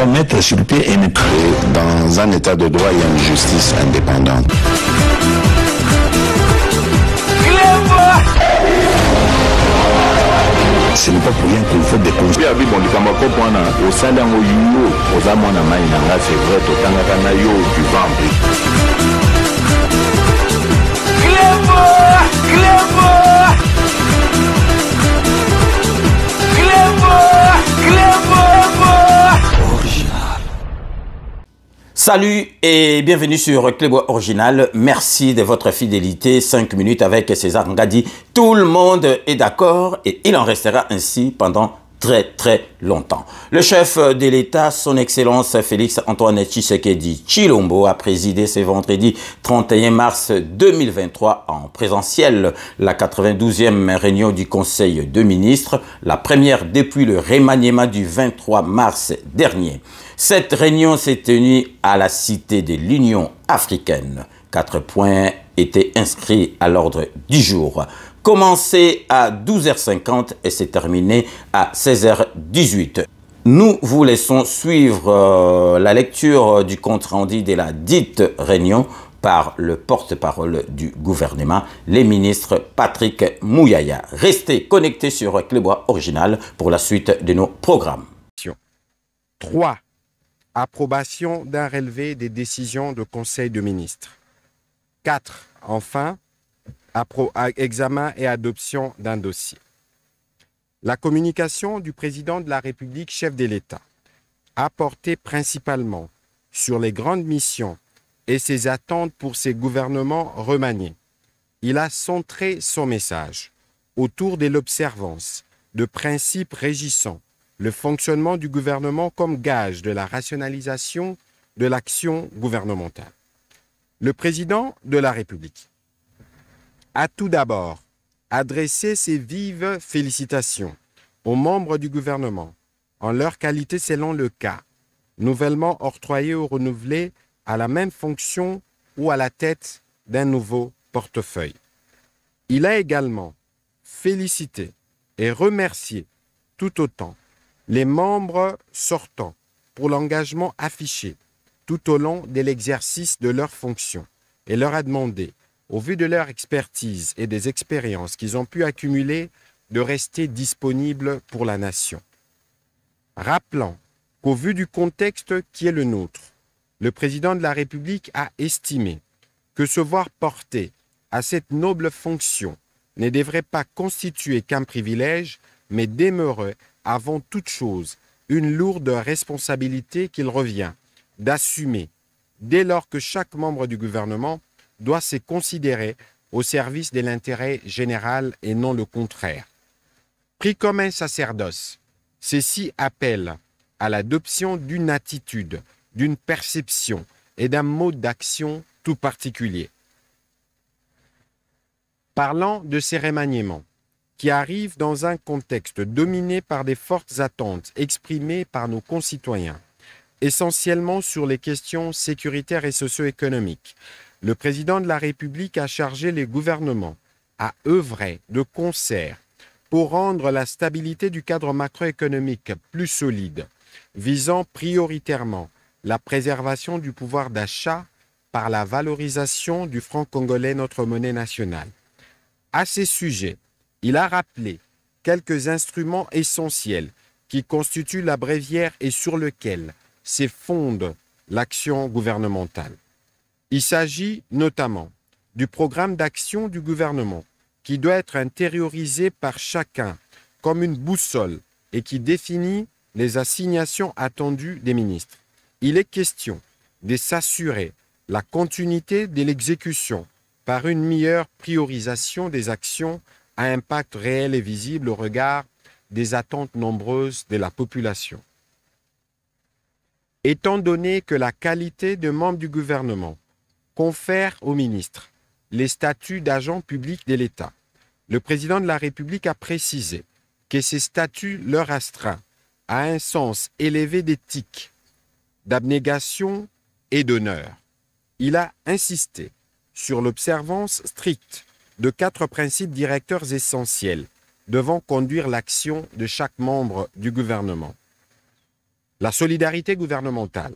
doit mettre sur pied et dans un état de droit, il y a une justice indépendante. Ce n'est pas pour rien qu'il faut des conseils. Salut et bienvenue sur Clébois Original. Merci de votre fidélité. 5 minutes avec César Ngadi. Tout le monde est d'accord et il en restera ainsi pendant très longtemps. Le chef de l'État, son Excellence Félix-Antoine Tshisekedi Tshilombo, a présidé ce vendredi 31 mars 2023 en présentiel la 92e réunion du Conseil de ministres, la première depuis le remaniement du 23 mars dernier. Cette réunion s'est tenue à la Cité de l'Union africaine. 4 points étaient inscrits à l'ordre du jour. Commencé à 12h50 et s'est terminé à 16h18. Nous vous laissons suivre la lecture du compte-rendu de la dite réunion par le porte-parole du gouvernement, les ministres Patrick Mouyaya. Restez connectés sur Clébois Original pour la suite de nos programmes. 3. Approbation d'un relevé des décisions de Conseil de ministres. 4. Enfin, examen et adoption d'un dossier. La communication du président de la République, chef de l'État, a porté principalement sur les grandes missions et ses attentes pour ses gouvernements remaniés. Il a centré son message autour de l'observance de principes régissant le fonctionnement du gouvernement comme gage de la rationalisation de l'action gouvernementale. Le président de la République a tout d'abord adressé ses vives félicitations aux membres du gouvernement en leur qualité selon le cas, nouvellement octroyés ou renouvelés à la même fonction ou à la tête d'un nouveau portefeuille. Il a également félicité et remercié tout autant les membres sortants pour l'engagement affiché tout au long de l'exercice de leurs fonctions et leur a demandé, au vu de leur expertise et des expériences qu'ils ont pu accumuler, de rester disponibles pour la nation. Rappelant qu'au vu du contexte qui est le nôtre, le président de la République a estimé que se voir porter à cette noble fonction ne devrait pas constituer qu'un privilège, mais demeurer avant toute chose une lourde responsabilité qu'il revient d'assumer dès lors que chaque membre du gouvernement doit se considérer au service de l'intérêt général et non le contraire. Pris comme un sacerdoce, ceci appelle à l'adoption d'une attitude, d'une perception et d'un mode d'action tout particulier. Parlant de ces remaniements, qui arrivent dans un contexte dominé par des fortes attentes exprimées par nos concitoyens, essentiellement sur les questions sécuritaires et socio-économiques, le président de la République a chargé les gouvernements à œuvrer de concert pour rendre la stabilité du cadre macroéconomique plus solide, visant prioritairement la préservation du pouvoir d'achat par la valorisation du franc congolais, notre monnaie nationale. À ces sujets, il a rappelé quelques instruments essentiels qui constituent la bréviaire et sur lesquels se fonde l'action gouvernementale. Il s'agit notamment du programme d'action du gouvernement qui doit être intériorisé par chacun comme une boussole et qui définit les assignations attendues des ministres. Il est question de s'assurer la continuité de l'exécution par une meilleure priorisation des actions à impact réel et visible au regard des attentes nombreuses de la population. Étant donné que la qualité de membre du gouvernement confère aux ministres les statuts d'agents publics de l'État, le président de la République a précisé que ces statuts leur astreintent à un sens élevé d'éthique, d'abnégation et d'honneur. Il a insisté sur l'observance stricte de 4 principes directeurs essentiels devant conduire l'action de chaque membre du gouvernement. La solidarité gouvernementale,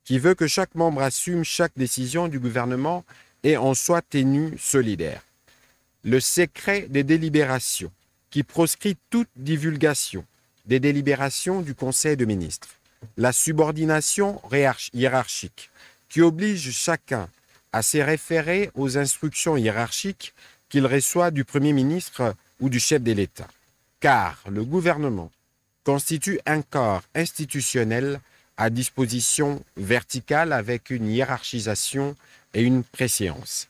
qui veut que chaque membre assume chaque décision du gouvernement et en soit tenu solidaire. Le secret des délibérations, qui proscrit toute divulgation des délibérations du Conseil de ministres. La subordination hiérarchique, qui oblige chacun à se référer aux instructions hiérarchiques qu'il reçoit du Premier ministre ou du chef de l'État. Car le gouvernement constitue un corps institutionnel à disposition verticale avec une hiérarchisation et une préséance.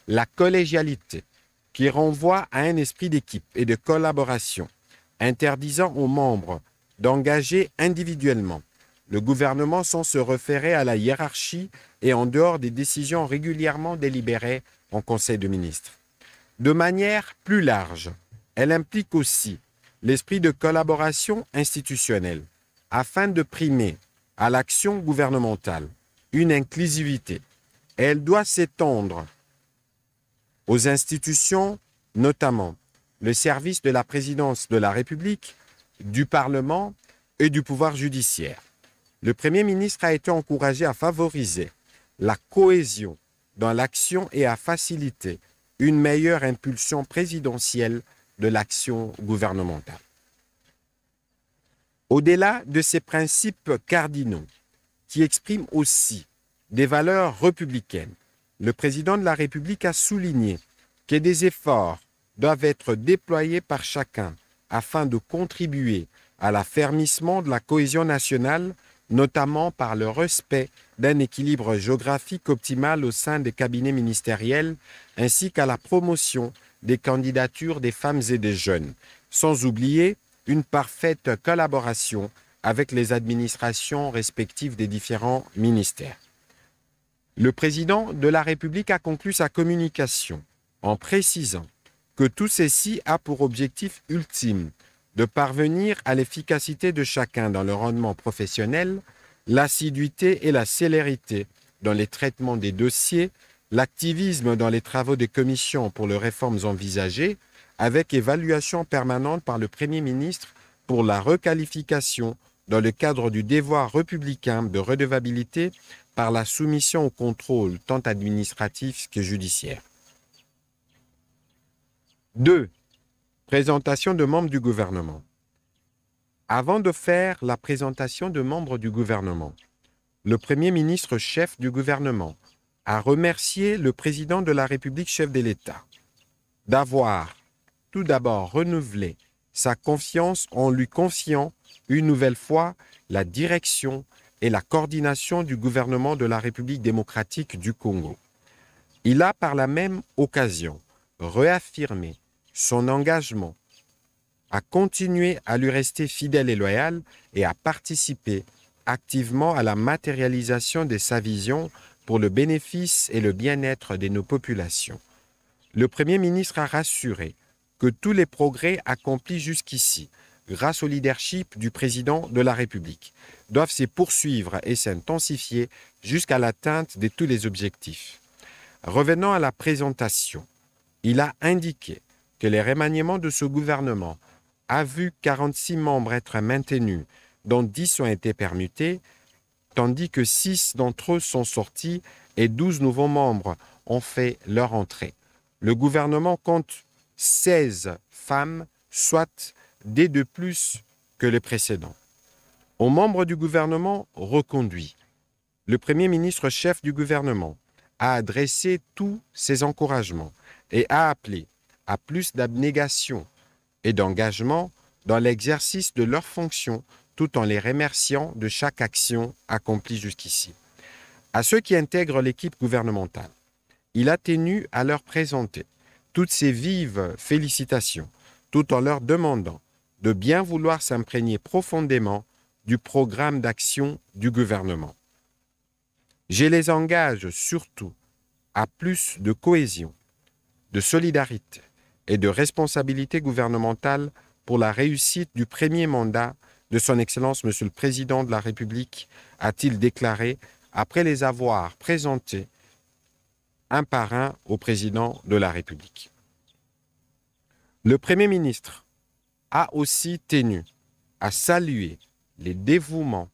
La collégialité, qui renvoie à un esprit d'équipe et de collaboration, interdisant aux membres d'engager individuellement le gouvernement sans se référer à la hiérarchie et en dehors des décisions régulièrement délibérées en Conseil de ministres. De manière plus large, elle implique aussi l'esprit de collaboration institutionnelle afin de primer à l'action gouvernementale une inclusivité. Elle doit s'étendre aux institutions, notamment le service de la présidence de la République, du Parlement et du pouvoir judiciaire. Le Premier ministre a été encouragé à favoriser la cohésion dans l'action et à faciliter une meilleure impulsion présidentielle de l'action gouvernementale. Au-delà de ces principes cardinaux, qui expriment aussi des valeurs républicaines, le président de la République a souligné que des efforts doivent être déployés par chacun afin de contribuer à l'affermissement de la cohésion nationale, notamment par le respect d'un équilibre géographique optimal au sein des cabinets ministériels, ainsi qu'à la promotion des candidatures des femmes et des jeunes, sans oublier une parfaite collaboration avec les administrations respectives des différents ministères. Le président de la République a conclu sa communication en précisant que tout ceci a pour objectif ultime de parvenir à l'efficacité de chacun dans le rendement professionnel, l'assiduité et la célérité dans les traitements des dossiers, l'activisme dans les travaux des commissions pour les réformes envisagées, avec évaluation permanente par le Premier ministre pour la requalification dans le cadre du devoir républicain de redevabilité par la soumission au contrôle tant administratif que judiciaire. 2. Présentation de membres du gouvernement. Avant de faire la présentation de membres du gouvernement, le Premier ministre chef du gouvernement a remercié le président de la République chef de l'État d'avoir tout d'abord renouvelé sa confiance en lui confiant une nouvelle fois la direction et la coordination du gouvernement de la République démocratique du Congo. Il a par la même occasion réaffirmé son engagement à continuer à lui rester fidèle et loyal et à participer activement à la matérialisation de sa vision pour le bénéfice et le bien-être de nos populations. Le Premier ministre a rassuré que tous les progrès accomplis jusqu'ici, grâce au leadership du président de la République, doivent se poursuivre et s'intensifier jusqu'à l'atteinte de tous les objectifs. Revenant à la présentation, il a indiqué que les remaniements de ce gouvernement a vu 46 membres être maintenus, dont 10 ont été permutés, tandis que 6 d'entre eux sont sortis et 12 nouveaux membres ont fait leur entrée. Le gouvernement compte 16 femmes, soit des de plus que les précédents. Aux membres du gouvernement reconduits, le Premier ministre chef du gouvernement a adressé tous ses encouragements et a appelé à plus d'abnégation et d'engagement dans l'exercice de leurs fonctions tout en les remerciant de chaque action accomplie jusqu'ici. À ceux qui intègrent l'équipe gouvernementale, il a tenu à leur présenter toutes ses vives félicitations tout en leur demandant de bien vouloir s'imprégner profondément du programme d'action du gouvernement. Je les engage surtout à plus de cohésion, de solidarité et de responsabilité gouvernementale pour la réussite du premier mandat de son Excellence Monsieur le Président de la République, a-t-il déclaré après les avoir présentés un par un au Président de la République. Le Premier ministre a aussi tenu à saluer les dévouements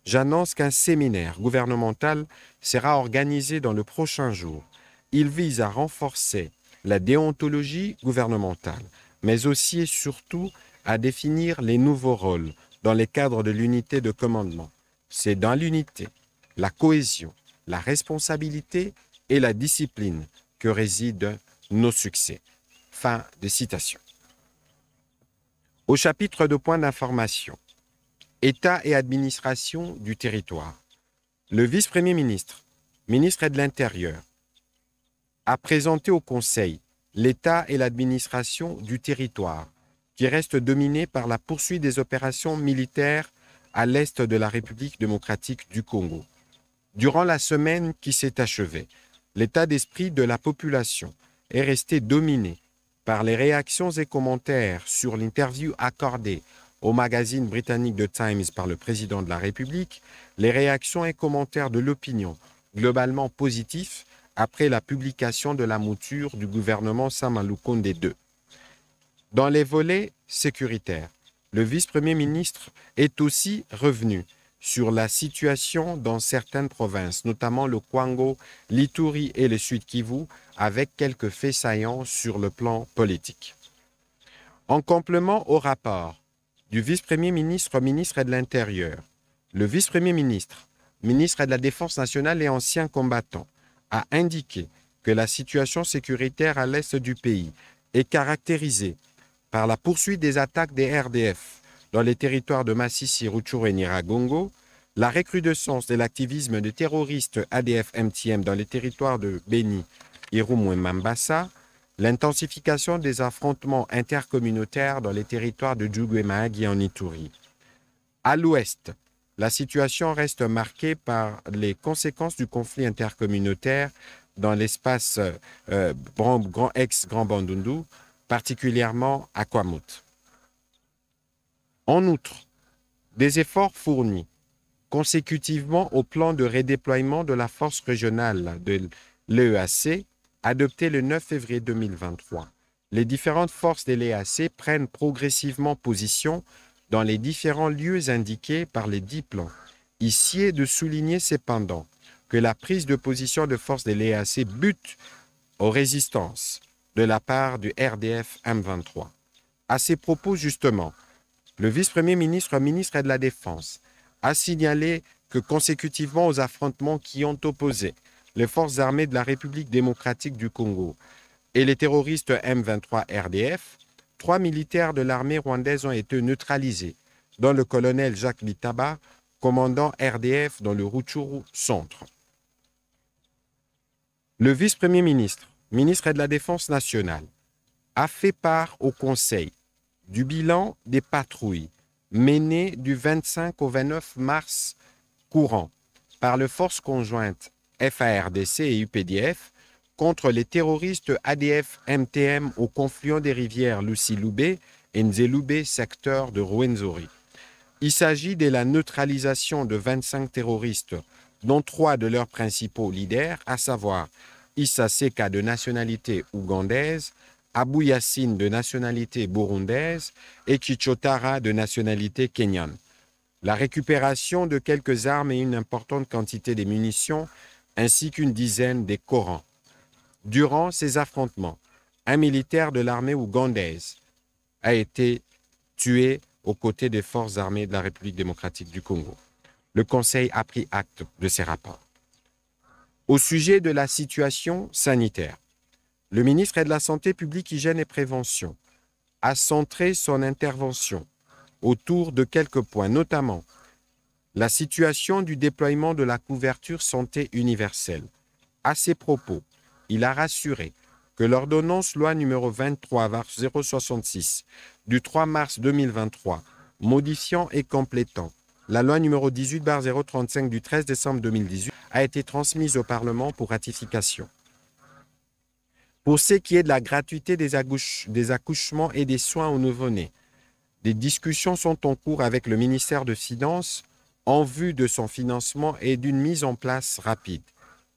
j'annonce qu'un séminaire gouvernemental sera organisé dans le prochain jour. Il vise à renforcer la déontologie gouvernementale, mais aussi et surtout à définir les nouveaux rôles dans les cadres de l'unité de commandement. C'est dans l'unité, la cohésion, la responsabilité et la discipline que résident nos succès. Fin de citation. Au chapitre de points d'information, État et administration du territoire, le vice-premier ministre, ministre de l'Intérieur, a présenté au Conseil l'État et l'administration du territoire, qui reste dominé par la poursuite des opérations militaires à l'est de la République démocratique du Congo. Durant la semaine qui s'est achevée, l'état d'esprit de la population est resté dominé par les réactions et commentaires sur l'interview accordée au magazine britannique The Times par le président de la République, les réactions et commentaires de l'opinion globalement positifs après la publication de la mouture du gouvernement Sama Lukonde II. Dans les volets sécuritaires, le vice-premier ministre est aussi revenu sur la situation dans certaines provinces, notamment le Kwango, l'Ituri et le Sud-Kivu, avec quelques faits saillants sur le plan politique. En complément au rapport du vice-premier ministre, ministre de l'Intérieur, le vice-premier ministre, ministre de la Défense nationale et ancien combattant, a indiqué que la situation sécuritaire à l'est du pays est caractérisée par la poursuite des attaques des RDF dans les territoires de Massissi, Rutshuru et Nyiragongo, la recrudescence de l'activisme de terroristes ADF-MTM dans les territoires de Beni, Irumu et Mambasa, l'intensification des affrontements intercommunautaires dans les territoires de Djougou et Mahagi en Ituri. À l'ouest, la situation reste marquée par les conséquences du conflit intercommunautaire dans l'espace ex-Grand Bandundu, particulièrement à Kwamut. En outre, des efforts fournis consécutivement au plan de redéploiement de la force régionale de l'EAC, adopté le 9 février 2023. Les différentes forces de l'EAC prennent progressivement position dans les différents lieux indiqués par les 10 plans. Ici est de souligner cependant que la prise de position de forces de l'EAC bute aux résistances de la part du RDF M23. À ces propos, justement, le vice-premier ministre, ministre de la Défense, a signalé que consécutivement aux affrontements qui ont opposé les forces armées de la République démocratique du Congo et les terroristes M23 RDF, 3 militaires de l'armée rwandaise ont été neutralisés, dont le colonel Jacques Litaba, commandant RDF dans le Rutshuru Centre. Le vice-premier ministre, ministre de la Défense nationale, a fait part au Conseil du bilan des patrouilles menées du 25 au 29 mars courant par les forces conjointes FARDC et UPDF contre les terroristes ADF-MTM au confluent des rivières Lusi-Loubé et Nzé-Loubé, secteur de Rwenzori. Il s'agit de la neutralisation de 25 terroristes, dont 3 de leurs principaux leaders, à savoir Issa Seka de nationalité ougandaise, Abou Yassine de nationalité burundaise et Kichotara de nationalité kenyane. La récupération de quelques armes et une importante quantité de munitions, ainsi qu'une dizaine de Korans. Durant ces affrontements, un militaire de l'armée ougandaise a été tué aux côtés des forces armées de la République démocratique du Congo. Le Conseil a pris acte de ces rapports. Au sujet de la situation sanitaire, le ministre de la Santé publique, Hygiène et Prévention a centré son intervention autour de quelques points, notamment la situation du déploiement de la couverture santé universelle. À ces propos, il a rassuré que l'ordonnance loi numéro 23/066 du 3 mars 2023, modifiant et complétant la loi numéro 18/035 du 13 décembre 2018, a été transmise au Parlement pour ratification. Pour ce qui est de la gratuité des accouchements et des soins aux nouveau-nés, des discussions sont en cours avec le ministère des Finances en vue de son financement et d'une mise en place rapide.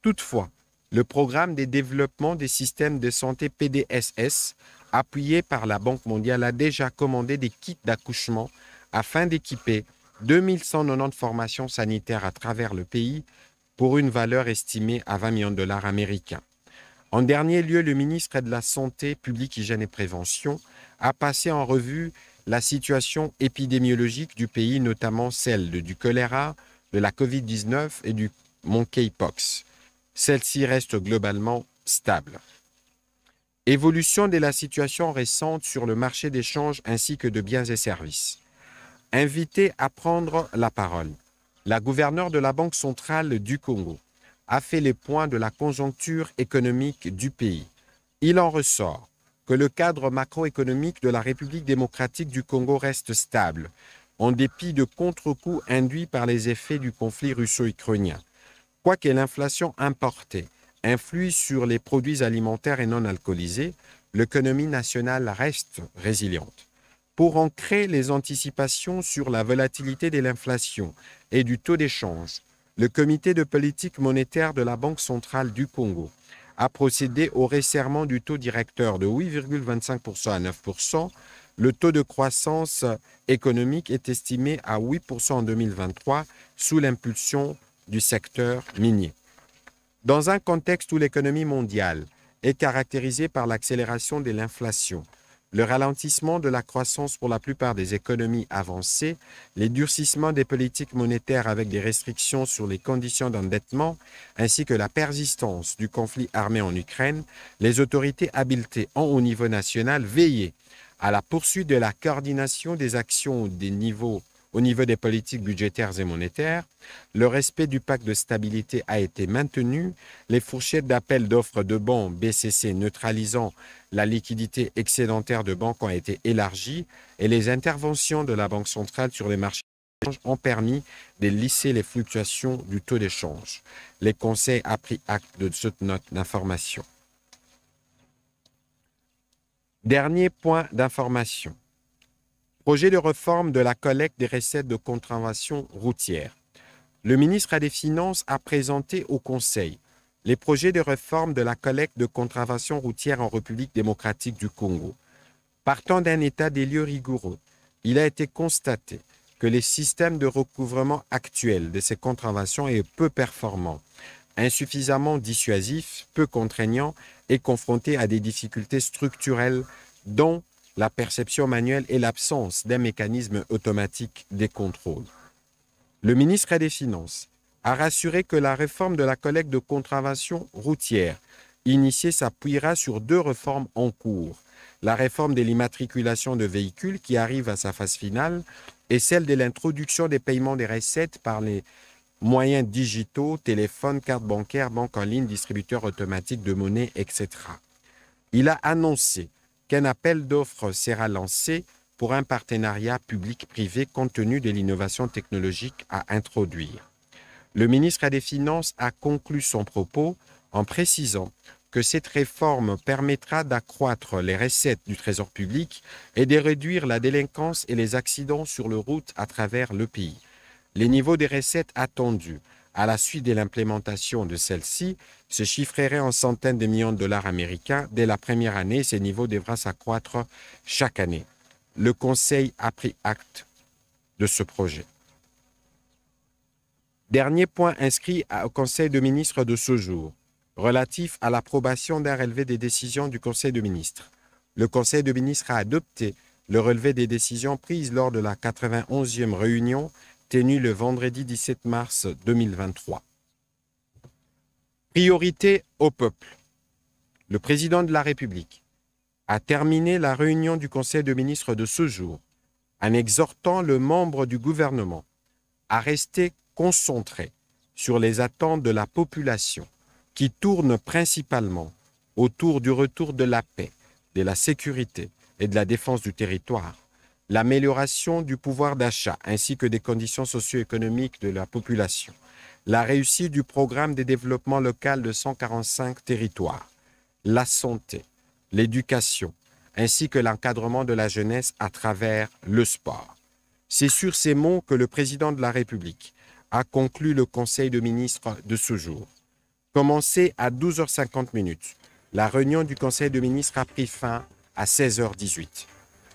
Toutefois, le programme de développement des systèmes de santé PDSS, appuyé par la Banque mondiale, a déjà commandé des kits d'accouchement afin d'équiper 2190 formations sanitaires à travers le pays pour une valeur estimée à 20 millions de dollars américains. En dernier lieu, le ministre de la Santé publique, Hygiène et Prévention a passé en revue la situation épidémiologique du pays, notamment celle du choléra, de la COVID-19 et du monkeypox. Celle-ci reste globalement stable. Évolution de la situation récente sur le marché d'échange ainsi que de biens et services. Invitée à prendre la parole, la gouverneure de la Banque centrale du Congo a fait les points de la conjoncture économique du pays. Il en ressort que le cadre macroéconomique de la République démocratique du Congo reste stable, en dépit de contre-coups induits par les effets du conflit russo-ukrainien. Quoique l'inflation importée influe sur les produits alimentaires et non alcoolisés, l'économie nationale reste résiliente. Pour ancrer les anticipations sur la volatilité de l'inflation et du taux d'échange, le comité de politique monétaire de la Banque centrale du Congo a procédé au resserrement du taux directeur de 8,25% à 9%. Le taux de croissance économique est estimé à 8% en 2023 sous l'impulsion du secteur minier. Dans un contexte où l'économie mondiale est caractérisée par l'accélération de l'inflation, le ralentissement de la croissance pour la plupart des économies avancées, les durcissements des politiques monétaires avec des restrictions sur les conditions d'endettement, ainsi que la persistance du conflit armé en Ukraine, les autorités habilitées au niveau national veillaient à la poursuite de la coordination des actions au niveau des politiques budgétaires et monétaires. Le respect du pacte de stabilité a été maintenu. Les fourchettes d'appel d'offres de bons BCC neutralisant la liquidité excédentaire de banques ont été élargies et les interventions de la Banque centrale sur les marchés ont permis de lisser les fluctuations du taux d'échange. Les conseils a pris acte de cette note d'information. Dernier point d'information. Projet de réforme de la collecte des recettes de contravention routière. Le ministre des Finances a présenté au Conseil les projets de réforme de la collecte de contraventions routières en République démocratique du Congo. Partant d'un état des lieux rigoureux, il a été constaté que les systèmes de recouvrement actuels de ces contraventions est peu performants, insuffisamment dissuasifs, peu contraignants et confrontés à des difficultés structurelles dont la perception manuelle et l'absence d'un mécanisme automatique des contrôles. Le ministre des Finances a rassuré que la réforme de la collecte de contraventions routières initiée s'appuiera sur deux réformes en cours. La réforme de l'immatriculation de véhicules qui arrive à sa phase finale et celle de l'introduction des paiements des recettes par les moyens digitaux, téléphones, cartes bancaires, banques en ligne, distributeurs automatiques de monnaie, etc. Il a annoncé qu'un appel d'offres sera lancé pour un partenariat public-privé compte tenu de l'innovation technologique à introduire. Le ministre des Finances a conclu son propos en précisant que cette réforme permettra d'accroître les recettes du Trésor public et de réduire la délinquance et les accidents sur les routes à travers le pays. Les niveaux des recettes attendus à la suite de l'implémentation de celle-ci se chiffreraient en centaines de millions de dollars américains. Dès la première année, ces niveaux devraient s'accroître chaque année. Le Conseil a pris acte de ce projet. Dernier point inscrit au Conseil de ministres de ce jour, relatif à l'approbation d'un relevé des décisions du Conseil de ministres. Le Conseil de ministres a adopté le relevé des décisions prises lors de la 91e réunion tenue le vendredi 17 mars 2023. Priorité au peuple. Le président de la République a terminé la réunion du Conseil de ministres de ce jour en exhortant le membre du gouvernement à rester concentré sur les attentes de la population qui tournent principalement autour du retour de la paix, de la sécurité et de la défense du territoire, l'amélioration du pouvoir d'achat ainsi que des conditions socio-économiques de la population, la réussite du programme de développement local de 145 territoires, la santé, l'éducation, ainsi que l'encadrement de la jeunesse à travers le sport. C'est sur ces mots que le président de la République a conclu le Conseil de ministres de ce jour. Commencé à 12h50, la réunion du Conseil de ministres a pris fin à 16h18.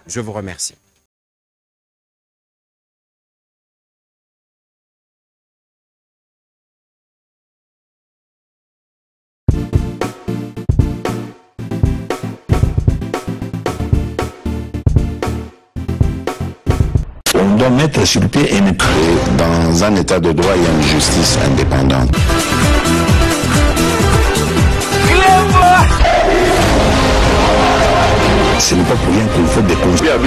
Je vous remercie. doit mettre sur pied et créer dans un état de droit et une justice indépendante. Ce n'est pas pour rien qu'il faut des conseils. C'est vrai,